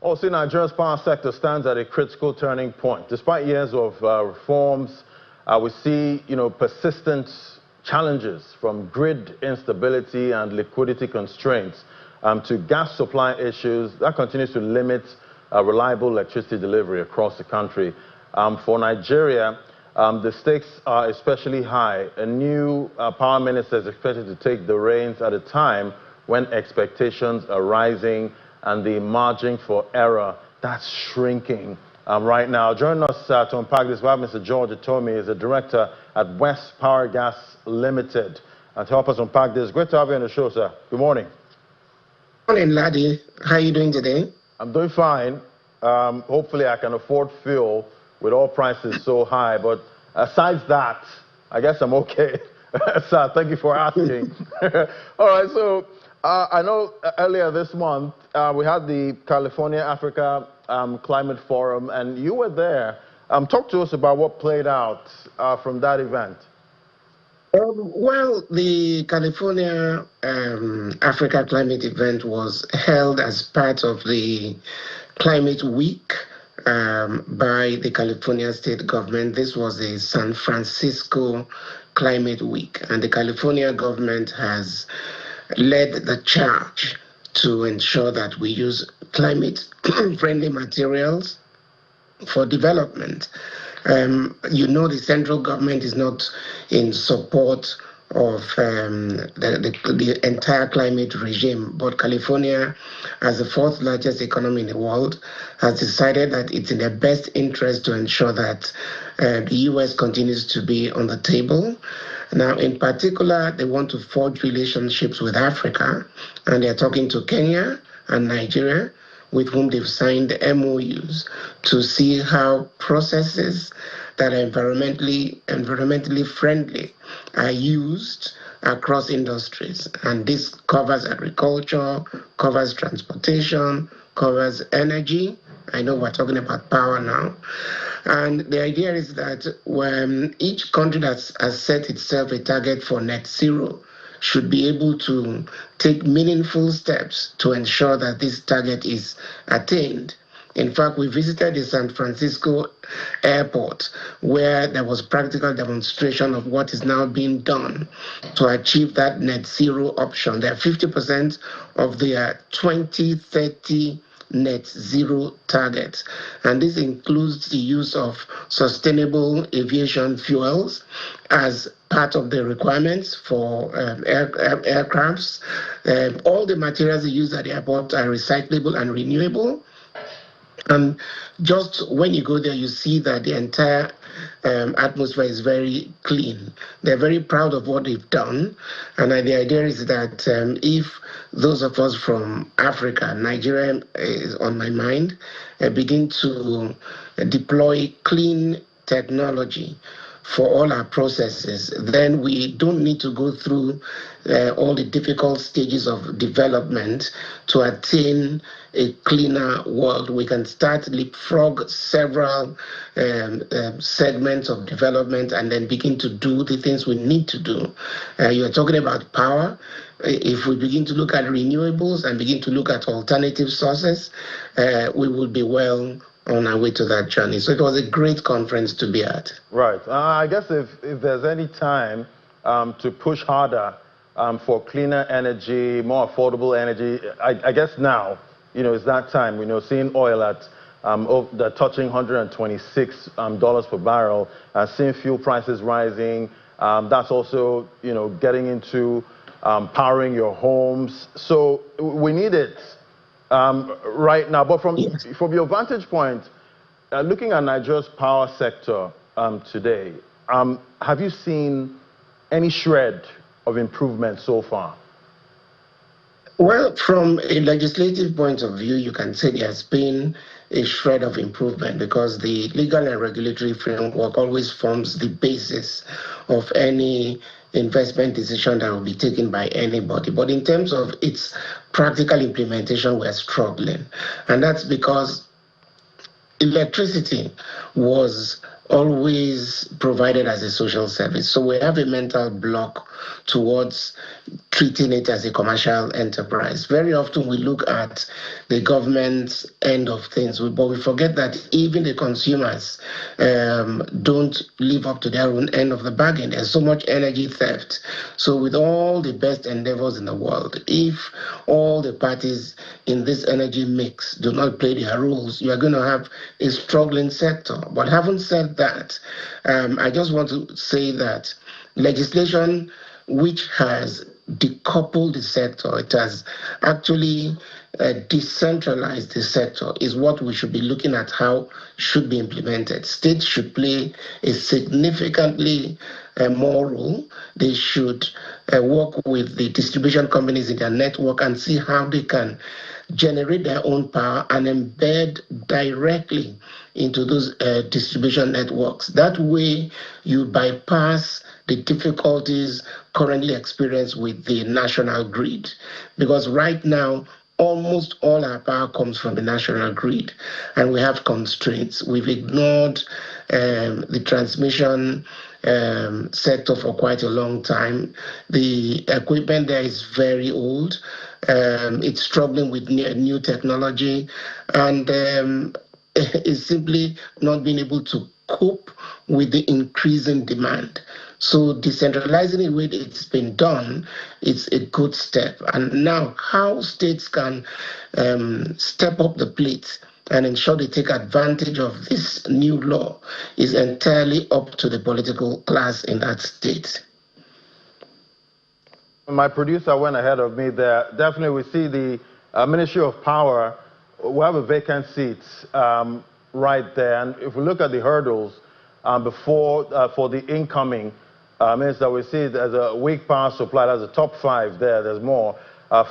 Also, Nigeria's power sector stands at a critical turning point. Despite years of reforms, we see, persistent challenges from grid instability and liquidity constraints to gas supply issues that continues to limit reliable electricity delivery across the country. For Nigeria, the stakes are especially high. A new power minister is expected to take the reins at a time when expectations are rising and the margin for error, that's shrinking right now. Joining us to unpack this, we have Mr. George Etomi, is the director at West Power Gas Limited. And to help us unpack this, great to have you on the show, sir. Good morning. Good morning, laddie. How are you doing today? I'm doing fine. Hopefully I can afford fuel with all prices so high. But aside that, I guess I'm okay. Sir, thank you for asking. All right, so I know earlier this month we had the California Africa Climate Forum, and you were there. Talk to us about what played out from that event. Well, the California Africa Climate event was held as part of the Climate Week by the California state government. This was a San Francisco Climate Week, and the California government has led the charge to ensure that we use climate-friendly materials for development. The central government is not in support of the entire climate regime, but California, as the fourth largest economy in the world, has decided that it's in their best interest to ensure that the U.S. continues to be on the table. Now, in particular, they want to forge relationships with Africa, and they're talking to Kenya and Nigeria, with whom they've signed MOUs to see how processes that are environmentally friendly are used across industries. And this covers agriculture, covers transportation, covers energy. I know we're talking about power now. And the idea is that when each country that has set itself a target for net zero should be able to take meaningful steps to ensure that this target is attained. In fact, we visited the San Francisco airport where there was practical demonstration of what is now being done to achieve that net zero option. There are 50% of their 2030 net zero targets, and this includes the use of sustainable aviation fuels as part of the requirements for aircrafts. All the materials they use at the airport are recyclable and renewable. And just when you go there, you see that the entire atmosphere is very clean. They're very proud of what they've done. And the idea is that if those of us from Africa, Nigeria is on my mind, begin to deploy clean technology for all our processes, then we don't need to go through all the difficult stages of development to attain a cleaner world. We can start leapfrog several segments of development and then begin to do the things we need to do. You're talking about power. If we begin to look at renewables and begin to look at alternative sources, we will be well on our way to that journey. So it was a great conference to be at. Right. I guess if there's any time to push harder for cleaner energy, more affordable energy, I guess now, it's that time. Seeing oil at touching $126 per barrel, seeing fuel prices rising, that's also, getting into powering your homes. So we need it right now. But from your vantage point, looking at Nigeria's power sector today, have you seen any shred of improvement so far? Well, from a legislative point of view, you can say there has been a shred of improvement because the legal and regulatory framework always forms the basis of any investment decision that will be taken by anybody. But in terms of its practical implementation, we're struggling. And that's because electricity was always provided as a social service. So we have a mental block towards treating it as a commercial enterprise. Very often we look at the government's end of things, but we forget that even the consumers don't live up to their own end of the bargain. There's so much energy theft. So with all the best endeavors in the world, if all the parties in this energy mix do not play their roles, you are going to have a struggling sector. But having said that, I just want to say that legislation which has decoupled the sector, it has actually decentralized the sector, is what we should be looking at how should be implemented. States should play a significantly more role. They should work with the distribution companies in their network and see how they can generate their own power and embed directly into those distribution networks. That way, you bypass the difficulties currently experienced with the national grid. Because right now, almost all our power comes from the national grid, and we have constraints. We've ignored the transmission sector for quite a long time. The equipment there is very old. It's struggling with new technology, and is simply not being able to cope with the increasing demand. So decentralizing the way it's been done, it's a good step. And now how states can step up the plate and ensure they take advantage of this new law is entirely up to the political class in that state. My producer went ahead of me there. Definitely we see the Ministry of Power, we have a vacant seat right there. And if we look at the hurdles for the incoming minister, we see there's a weak power supply. There's a top 5 there. There's more.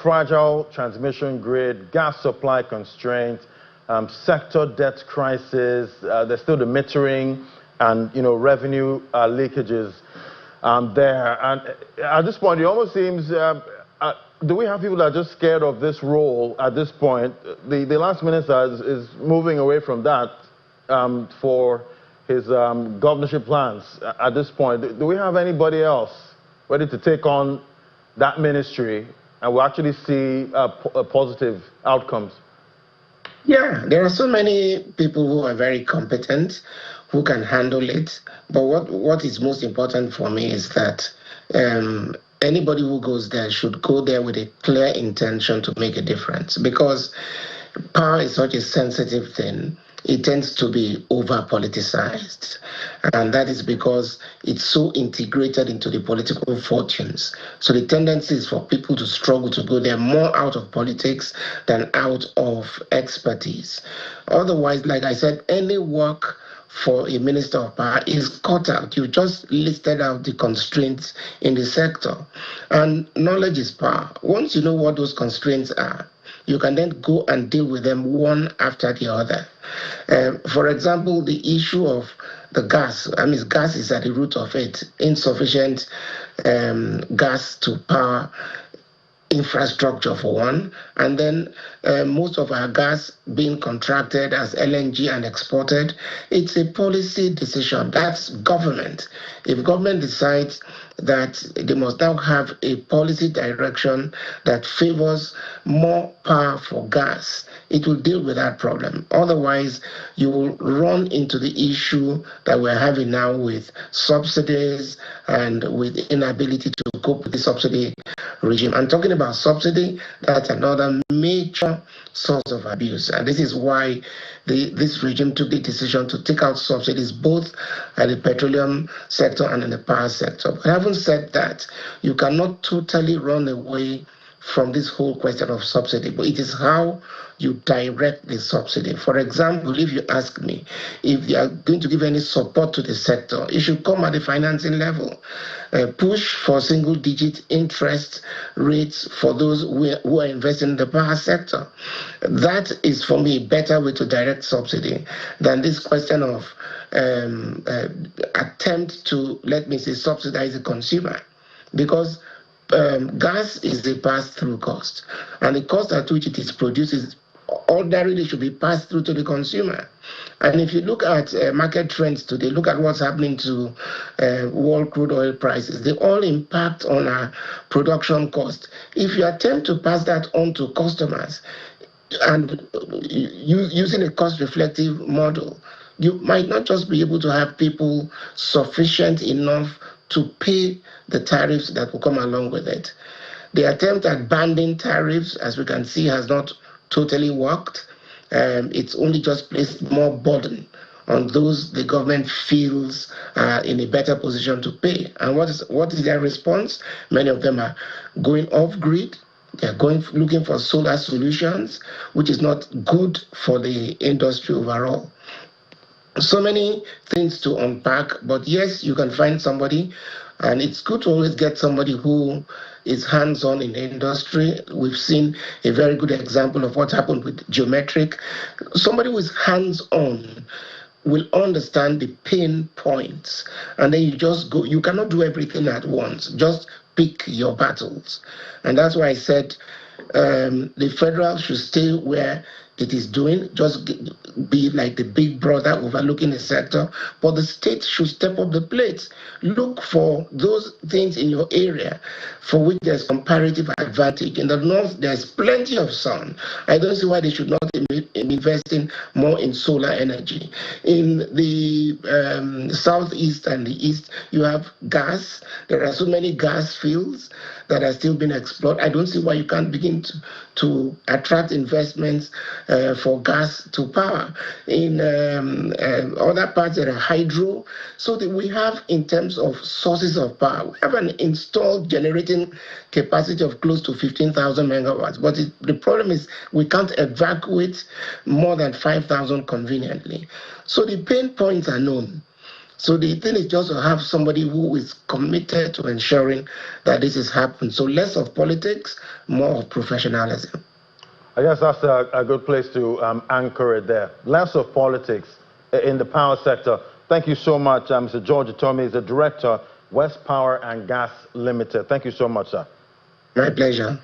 Fragile transmission grid, gas supply constraint, sector debt crisis. There's still the metering and revenue leakages there. And at this point, it almost seems. Do we have people that are just scared of this role at this point? The last minister is moving away from that for his governorship plans at this point. Do we have anybody else ready to take on that ministry and we'll actually see positive outcomes? Yeah, there are so many people who are very competent, who can handle it. But what is most important for me is that anybody who goes there should go there with a clear intention to make a difference, because power is such a sensitive thing. It tends to be over-politicized, and that is because it's so integrated into the political fortunes. So the tendency is for people to struggle to go there more out of politics than out of expertise. Otherwise, like I said, any work for a minister of power is cut out. You just listed out the constraints in the sector. And knowledge is power. Once you know what those constraints are, you can then go and deal with them one after the other. For example, the issue of the gas. Gas is at the root of it. Insufficient gas to power infrastructure for one, and then most of our gas being contracted as LNG and exported. It's a policy decision. That's government. If government decides that they must now have a policy direction that favors more power for gas, it will deal with that problem. Otherwise, you will run into the issue that we're having now with subsidies and with inability to cope with the subsidy regime. I'm talking about subsidy. That's another major source of abuse. And this is why this regime took the decision to take out subsidies both at the petroleum sector and in the power sector. But having said that, you cannot totally run away from this whole question of subsidy, but it is how you direct the subsidy. For example, if you ask me if you are going to give any support to the sector, it should come at the financing level. Push for single-digit interest rates for those who are investing in the power sector. That is, for me, a better way to direct subsidy than this question of attempt to, let me say, subsidize the consumer. Because gas is a pass-through cost, and the cost at which it is produced is ordinarily should be passed through to the consumer. And if you look at market trends today, look at what's happening to world crude oil prices. They all impact on our production cost. If you attempt to pass that on to customers and using a cost-reflective model, you might not just be able to have people sufficient enough to pay the tariffs that will come along with it. The attempt at banding tariffs, as we can see, has not totally worked. It's only just placed more burden on those the government feels in a better position to pay. And what is their response? Many of them are going off-grid. They're looking for solar solutions, which is not good for the industry overall. So many things to unpack, but yes, you can find somebody, and it's good to always get somebody who is hands-on in the industry. We've seen a very good example of what happened with Geometric. Somebody who is hands-on will understand the pain points, and then you just go. You cannot do everything at once. Just pick your battles. And that's why I said the federal should stay where it is doing, just be like the big brother overlooking the sector, but the state should step up the plate. Look for those things in your area for which there's comparative advantage. In the north, there's plenty of sun. I don't see why they should not be investing more in solar energy. In the southeast and the east, you have gas. There are so many gas fields that are still being explored. I don't see why you can't begin to attract investments for gas to power. In other parts, there are hydro. So that we have, in terms of sources of power, we have an installed generating capacity of close to 15,000 megawatts. But the problem is we can't evacuate more than 5,000 conveniently. So the pain points are known. So the thing is just to have somebody who is committed to ensuring that this is happening. So less of politics, more of professionalism. I guess that's a good place to anchor it there. Less of politics in the power sector. Thank you so much, Mr. George Etomi is the Director, West Power and Gas Limited. Thank you so much, sir. My pleasure.